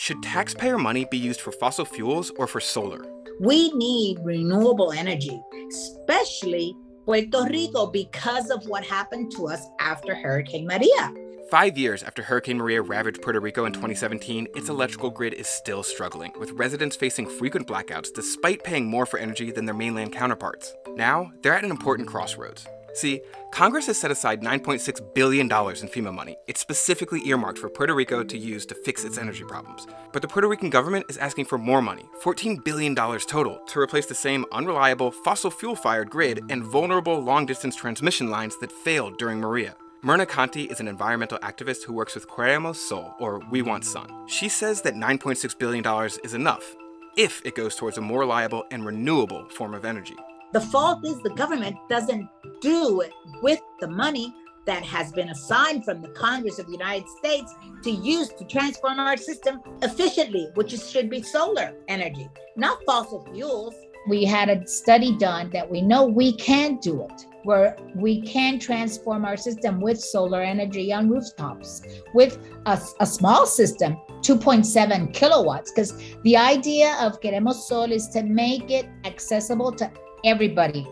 Should taxpayer money be used for fossil fuels or for solar? We need renewable energy, especially Puerto Rico, because of what happened to us after Hurricane Maria. 5 years after Hurricane Maria ravaged Puerto Rico in 2017, its electrical grid is still struggling, with residents facing frequent blackouts despite paying more for energy than their mainland counterparts. Now, they're at an important crossroads. See, Congress has set aside $9.6 billion in FEMA money. It's specifically earmarked for Puerto Rico to use to fix its energy problems. But the Puerto Rican government is asking for more money, $14 billion total, to replace the same unreliable, fossil fuel-fired grid and vulnerable long-distance transmission lines that failed during Maria. Myrna Conty is an environmental activist who works with Queremos Sol, or We Want Sun. She says that $9.6 billion is enough, if it goes towards a more reliable and renewable form of energy. The fault is the government doesn't do it with the money that has been assigned from the Congress of the United States to use to transform our system efficiently, which should be solar energy, not fossil fuels. We had a study done that we know we can do it, where we can transform our system with solar energy on rooftops, with a small system, 2.7 kilowatts, because the idea of Queremos Sol is to make it accessible to everybody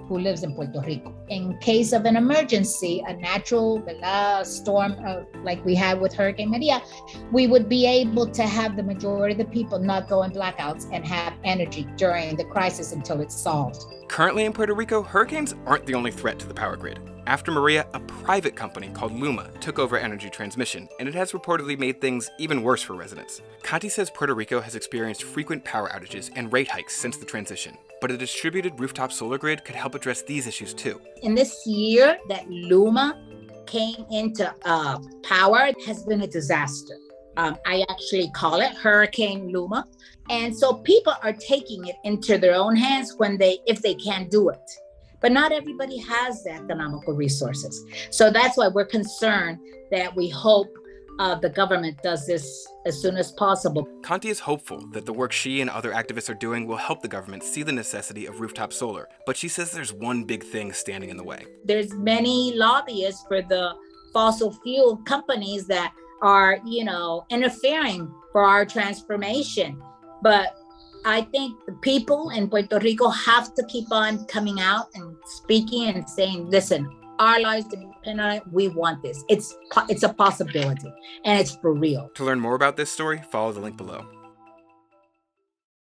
who lives in Puerto Rico. In case of an emergency, a natural storm like we had with Hurricane Maria, we would be able to have the majority of the people not go in blackouts and have energy during the crisis until it's solved. Currently in Puerto Rico, hurricanes aren't the only threat to the power grid. After Maria, a private company called Luma took over energy transmission, and it has reportedly made things even worse for residents. Conty says Puerto Rico has experienced frequent power outages and rate hikes since the transition, but a distributed rooftop solar grid could help address these issues too. In this year that Luma came into power, it has been a disaster. I actually call it Hurricane Luma. And so people are taking it into their own hands if they can do it. But not everybody has the economical resources. So that's why we're concerned that we hope the government does this as soon as possible. Conty is hopeful that the work she and other activists are doing will help the government see the necessity of rooftop solar. But she says there's one big thing standing in the way. There's many lobbyists for the fossil fuel companies that are, interfering for our transformation. But I think the people in Puerto Rico have to keep on coming out and speaking and saying, listen, our lives depend on it. We want this. It's a possibility, and it's for real. To learn more about this story, follow the link below.